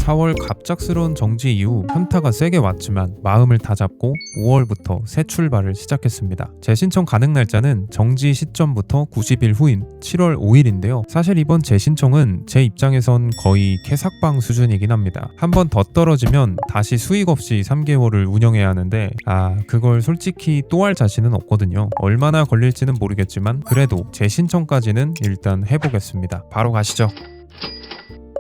4월 갑작스러운 정지 이후 현타가 세게 왔지만 마음을 다잡고 5월부터 새 출발을 시작했습니다. 재신청 가능 날짜는 정지 시점부터 90일 후인 7월 5일인데요. 사실 이번 재신청은 제 입장에선 거의 개삭방 수준이긴 합니다. 한 번 더 떨어지면 다시 수익 없이 3개월을 운영해야 하는데 그걸 솔직히 또 할 자신은 없거든요. 얼마나 걸릴지는 모르겠지만 그래도 재신청까지는 일단 해보겠습니다. 바로 가시죠.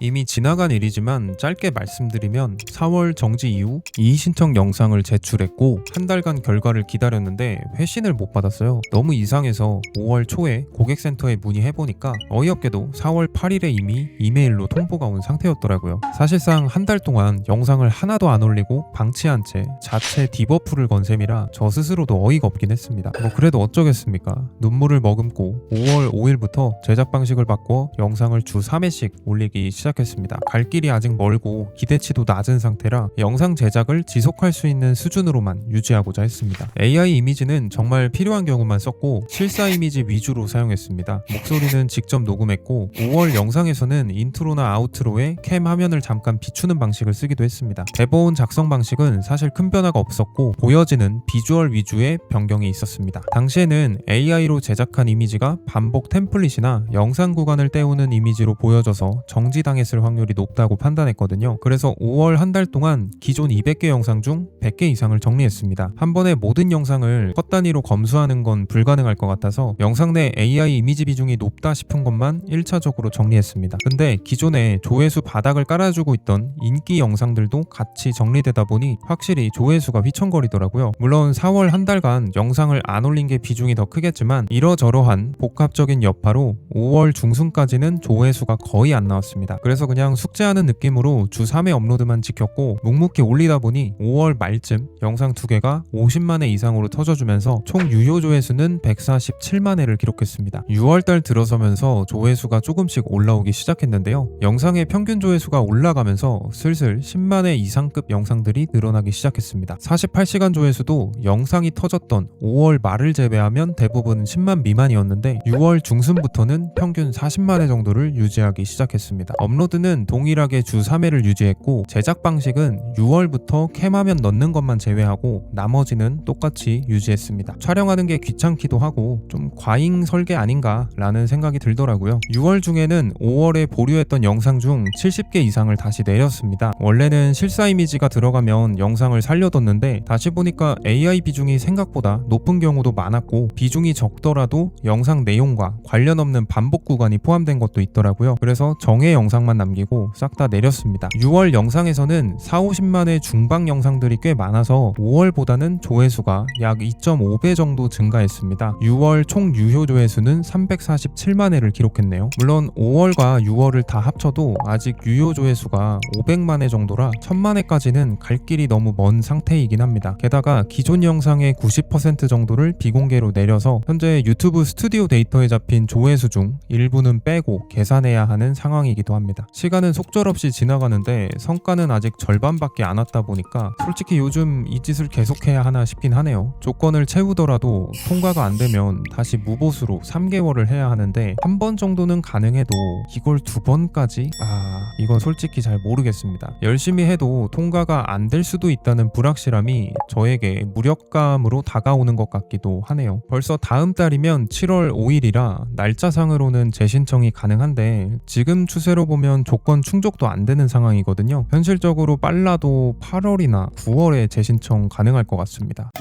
이미 지나간 일이지만 짧게 말씀드리면 4월 정지 이후 이의신청 영상을 제출했고 한 달간 결과를 기다렸는데 회신을 못 받았어요. 너무 이상해서 5월 초에 고객센터에 문의해보니까 어이없게도 4월 8일에 이미 이메일로 통보가 온 상태였더라고요. 사실상 한 달 동안 영상을 하나도 안 올리고 방치한 채 자체 디버프를 건 셈이라 저 스스로도 어이가 없긴 했습니다. 그래도 어쩌겠습니까. 눈물을 머금고 5월 5일부터 제작 방식을 바꿔 영상을 주 3회씩 올리기 시작했습니다. 갈 길이 아직 멀고 기대치도 낮은 상태라 영상 제작을 지속할 수 있는 수준으로만 유지하고자 했습니다. AI 이미지는 정말 필요한 경우만 썼고 실사 이미지 위주로 사용했습니다. 목소리는 직접 녹음했고 5월 영상에서는 인트로나 아우트로에 캠 화면을 잠깐 비추는 방식을 쓰기도 했습니다. 대본 작성 방식은 사실 큰 변화가 없었고 보여지는 비주얼 위주의 변경이 있었습니다. 당시에는 AI로 제작한 이미지가 반복 템플릿이나 영상 구간을 때우는 이미지로 보여져서 정지당했을 확률이 높다고 판단했거든요. 그래서 5월 한 달 동안 기존 200개 영상 중 100개 이상을 정리했습니다. 한 번에 모든 영상을 컷 단위로 검수하는 건 불가능할 것 같아서 영상 내 AI 이미지 비중이 높다 싶은 것만 1차적으로 정리했습니다. 근데 기존에 조회수 바닥을 깔아주고 있던 인기 영상들도 같이 정리되다 보니 확실히 조회수가 휘청거리더라고요. 물론 4월 한 달간 영상을 안 올린 게 비중이 더 크겠지만 이러저러한 복합적인 여파로 5월 중순까지는 조회수가 거의 안 나왔습니다. 그래서 그냥 숙제하는 느낌으로 주 3회 업로드만 지켰고 묵묵히 올리다 보니 5월 말쯤 영상 2개가 50만 회 이상으로 터져주면서 총 유효 조회수는 147만 회를 기록했습니다. 6월달 들어서면서 조회수가 조금씩 올라오기 시작했는데요. 영상의 평균 조회수가 올라가면서 슬슬 10만 회 이상급 영상들이 늘어나기 시작했습니다. 48시간 조회수도 영상이 터졌던 5월 말을 제외하면 대부분 10만 미만이었는데 6월 중순부터는 평균 40만 회 정도를 유지하기 시작했습니다. 업로드는 동일하게 주 3회를 유지했고 제작 방식은 6월부터 캠화면 넣는 것만 제외하고 나머지는 똑같이 유지했습니다. 촬영하는 게 귀찮기도 하고 좀 과잉 설계 아닌가 라는 생각이 들더라고요. 6월 중에는 5월에 보류했던 영상 중 70개 이상을 다시 내렸습니다. 원래는 실사 이미지가 들어가면 영상을 살려뒀는데 다시 보니까 AI 비중이 생각보다 높은 경우도 많았고 비중이 적더라도 영상 내용과 관련 없는 반복 구간이 포함된 것도 있더라고요. 그래서 정의 영상만 남기고 싹 다 내렸습니다. 6월 영상에서는 4-50만 회 중반 영상들이 꽤 많아서 5월보다는 조회수가 약 2.5배 정도 증가했습니다. 6월 총 유효 조회수는 347만 회를 기록했네요. 물론 5월과 6월을 다 합쳐도 아직 유효 조회수가 500만 회 정도라 1000만 회까지는 갈 길이 너무 먼 상태이긴 합니다. 게다가 기존 영상의 90% 정도를 비공개로 내려서 현재 유튜브 스튜디오 데이터에 잡힌 조회수 중 일부는 빼고 계산해야 하는 상황이기도 합니다. 시간은 속절없이 지나가는데 성과는 아직 절반밖에 안 왔다 보니까 솔직히 요즘 이 짓을 계속해야 하나 싶긴 하네요. 조건을 채우더라도 통과가 안 되면 다시 무보수로 3개월을 해야 하는데 한 번 정도는 가능해도 이걸 2번까지? 이건 솔직히 잘 모르겠습니다. 열심히 해도 통과가 안 될 수도 있다는 불확실함이 저에게 무력감으로 다가오는 것 같기도 하네요. 벌써 다음 달이면 7월 5일이라 날짜상으로는 재신청이 가능한데 지금 추세로 보면 조건 충족도 안 되는 상황이거든요. 현실적으로 빨라도 8월이나 9월에 재신청 가능할 것 같습니다.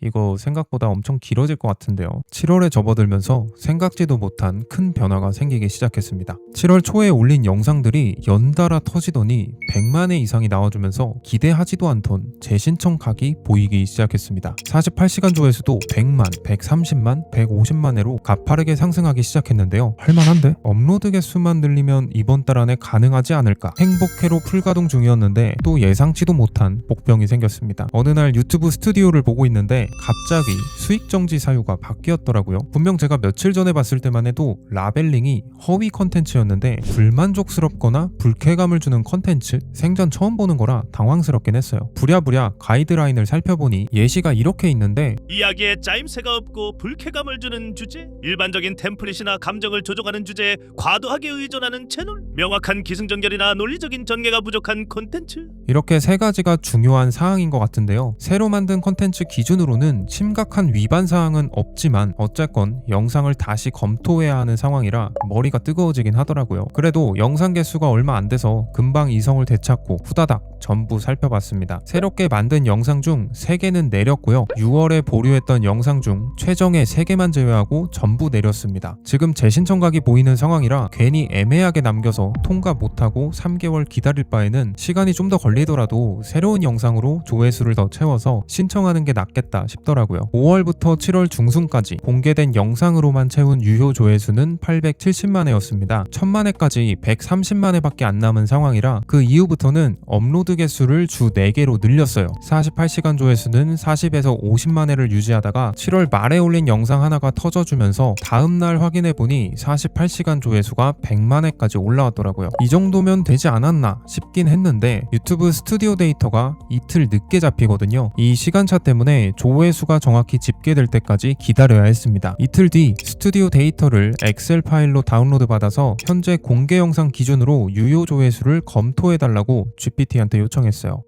이거 생각보다 엄청 길어질 것 같은데요. 7월에 접어들면서 생각지도 못한 큰 변화가 생기기 시작했습니다. 7월 초에 올린 영상들이 연달아 터지더니 100만 회 이상이 나와주면서 기대하지도 않던 재신청 각이 보이기 시작했습니다. 48시간 조회수도 100만, 130만, 150만 회로 가파르게 상승하기 시작했는데요. 할만한데? 업로드 개수만 늘리면 이번 달 안에 가능하지 않을까? 행복회로 풀가동 중이었는데 또 예상치도 못한 복병이 생겼습니다. 어느 날 유튜브 스튜디오를 보고 있는데 갑자기 수익 정지 사유가 바뀌었더라고요. 분명 제가 며칠 전에 봤을 때만 해도 라벨링이 허위 컨텐츠였는데 불만족스럽거나 불쾌감을 주는 컨텐츠 생전 처음 보는 거라 당황스럽긴 했어요. 부랴부랴 가이드라인을 살펴보니 예시가 이렇게 있는데 이야기에 짜임새가 없고 불쾌감을 주는 주제, 일반적인 템플릿이나 감정을 조종하는 주제에 과도하게 의존하는 채널, 명확한 기승전결이나 논리적인 전개가 부족한 콘텐츠. 이렇게 세 가지가 중요한 사항인 것 같은데요. 새로 만든 컨텐츠 기준으로는 심각한 위반 사항은 없지만 어쨌건 영상을 다시 검토해야 하는 상황이라 머리가 뜨거워지긴 하더라고요. 그래도 영상 개수가 얼마 안 돼서 금방 이성을 되찾고 후다닥 전부 살펴봤습니다. 새롭게 만든 영상 중 3개는 내렸고요. 6월에 보류했던 영상 중 최정예 3개만 제외하고 전부 내렸습니다. 지금 재신청각이 보이는 상황이라 괜히 애매하게 남겨서 통과 못하고 3개월 기다릴 바에는 시간이 좀 더 걸리더라도 새로운 영상으로 조회수를 더 채워서 신청하는 게 낫겠다 싶더라고요. 5월부터 7월 중순까지 공개된 영상으로만 채운 유효 조회수는 870만 회였습니다. 1000만 회까지 130만 회밖에 안 남은 상황이라 그 이후부터는 업로드 개수를 주 4개로 늘렸어요. 48시간 조회수는 40에서 50만 회를 유지하다가 7월 말에 올린 영상 하나가 터져주면서 다음날 확인해보니 48시간 조회수가 100만 회까지 올라왔더라고요. 이 정도면 되지 않았나 싶긴 했는데 유튜브 스튜디오 데이터가 이틀 늦게 잡히거든요. 이 시간차 때문에 조회수가 정확히 집계될 때까지 기다려야 했습니다. 이틀 뒤 스튜디오 데이터를 엑셀 파일로 다운로드 받아서 현재 공개 영상 기준으로 유효 조회수를 검토해달라고 GPT한테 요청했어요.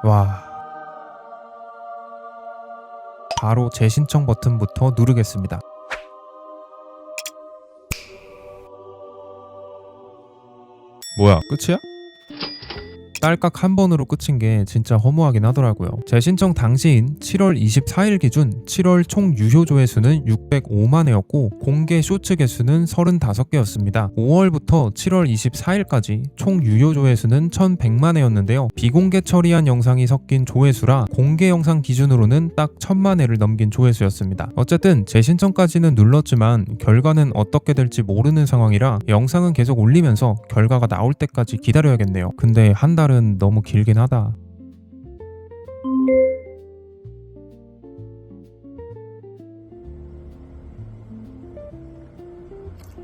와, 바로 재신청 버튼부터 누르겠습니다. 뭐야, 끝이야? 딸깍 한 번으로 끝인 게 진짜 허무하긴 하더라고요. 재신청 당시인 7월 24일 기준 7월 총 유효 조회수는 605만 회였고 공개 쇼츠 개수는 35개였습니다. 5월부터 7월 24일까지 총 유효 조회수는 1100만 회였는데요. 비공개 처리한 영상이 섞인 조회수라 공개 영상 기준으로는 딱 1000만 회를 넘긴 조회수였습니다. 어쨌든 재신청까지는 눌렀지만 결과는 어떻게 될지 모르는 상황이라 영상은 계속 올리면서 결과가 나올 때까지 기다려야겠네요. 근데 한 달은 너무 길긴 하다.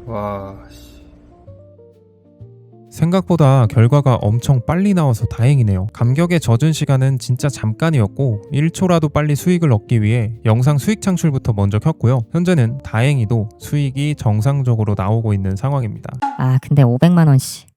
와, 생각보다 결과가 엄청 빨리 나와서 다행이네요. 감격에 젖은 시간은 진짜 잠깐이었고 1초라도 빨리 수익을 얻기 위해 영상 수익 창출부터 먼저 켰고요. 현재는 다행히도 수익이 정상적으로 나오고 있는 상황입니다. 아 근데 500만 원씩.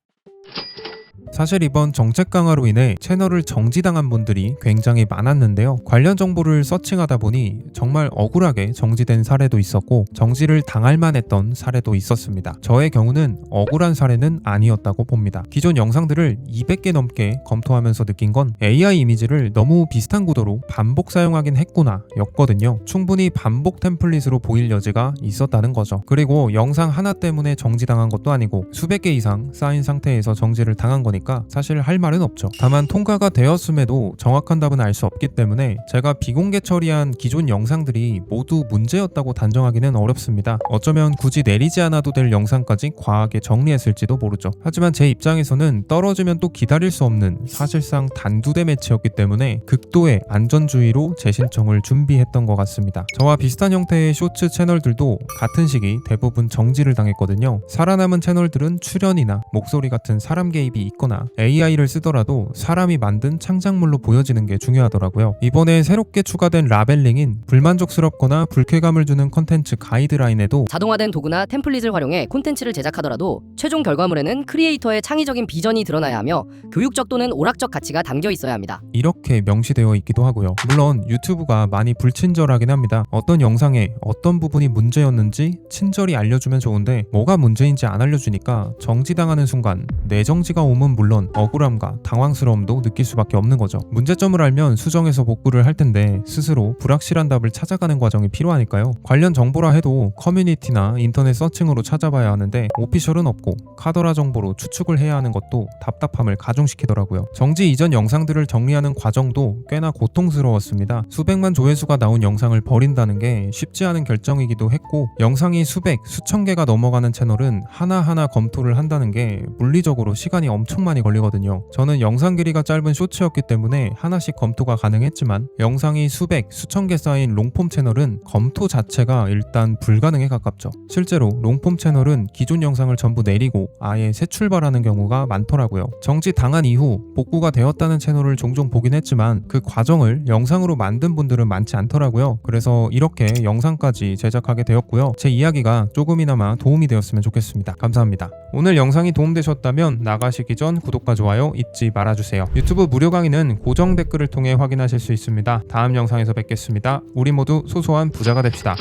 사실 이번 정책 강화로 인해 채널을 정지당한 분들이 굉장히 많았는데요. 관련 정보를 서칭하다 보니 정말 억울하게 정지된 사례도 있었고 정지를 당할 만했던 사례도 있었습니다. 저의 경우는 억울한 사례는 아니었다고 봅니다. 기존 영상들을 200개 넘게 검토하면서 느낀 건 AI 이미지를 너무 비슷한 구도로 반복 사용하긴 했구나 였거든요. 충분히 반복 템플릿으로 보일 여지가 있었다는 거죠. 그리고 영상 하나 때문에 정지당한 것도 아니고 수백 개 이상 쌓인 상태에서 정지를 당한 거니까 사실 할 말은 없죠. 다만 통과가 되었음에도 정확한 답은 알 수 없기 때문에 제가 비공개 처리한 기존 영상들이 모두 문제였다고 단정하기는 어렵습니다. 어쩌면 굳이 내리지 않아도 될 영상까지 과하게 정리했을지도 모르죠. 하지만 제 입장에서는 떨어지면 또 기다릴 수 없는 사실상 단두대 매치였기 때문에 극도의 안전주의로 재신청을 준비했던 것 같습니다. 저와 비슷한 형태의 쇼츠 채널들도 같은 시기 대부분 정지를 당했거든요. 살아남은 채널들은 출연이나 목소리 같은 사람 개입이 있거나 AI를 쓰더라도 사람이 만든 창작물로 보여지는 게 중요하더라고요. 이번에 새롭게 추가된 라벨링인 불만족스럽거나 불쾌감을 주는 컨텐츠 가이드라인에도 자동화된 도구나 템플릿을 활용해 콘텐츠를 제작하더라도 최종 결과물에는 크리에이터의 창의적인 비전이 드러나야 하며 교육적 또는 오락적 가치가 담겨 있어야 합니다. 이렇게 명시되어 있기도 하고요. 물론 유튜브가 많이 불친절하긴 합니다. 어떤 영상에 어떤 부분이 문제였는지 친절히 알려주면 좋은데 뭐가 문제인지 안 알려주니까 정지당하는 순간 내정지가 오면 물론 억울함과 당황스러움도 느낄 수밖에 없는 거죠. 문제점을 알면 수정해서 복구를 할 텐데 스스로 불확실한 답을 찾아가는 과정이 필요하니까요. 관련 정보라 해도 커뮤니티나 인터넷 서칭으로 찾아봐야 하는데 오피셜은 없고 카더라 정보로 추측을 해야 하는 것도 답답함을 가중시키더라고요. 정지 이전 영상들을 정리하는 과정도 꽤나 고통스러웠습니다. 수백만 조회수가 나온 영상을 버린다는 게 쉽지 않은 결정이기도 했고 영상이 수백, 수천 개가 넘어가는 채널은 하나하나 검토를 한다는 게 물리적으로 시간이 엄청 많이 걸리거든요. 저는 영상 길이가 짧은 쇼츠였기 때문에 하나씩 검토가 가능했지만 영상이 수백, 수천 개 쌓인 롱폼 채널은 검토 자체가 일단 불가능에 가깝죠. 실제로 롱폼 채널은 기존 영상을 전부 내리고 아예 새 출발하는 경우가 많더라고요. 정지 당한 이후 복구가 되었다는 채널을 종종 보긴 했지만 그 과정을 영상으로 만든 분들은 많지 않더라고요. 그래서 이렇게 영상까지 제작하게 되었고요. 제 이야기가 조금이나마 도움이 되었으면 좋겠습니다. 감사합니다. 오늘 영상이 도움되셨다면 나가시기 전 구독과 좋아요 잊지 말아주세요. 유튜브 무료 강의는 고정 댓글을 통해 확인하실 수 있습니다. 다음 영상에서 뵙겠습니다. 우리 모두 소소한 부자가 됩시다.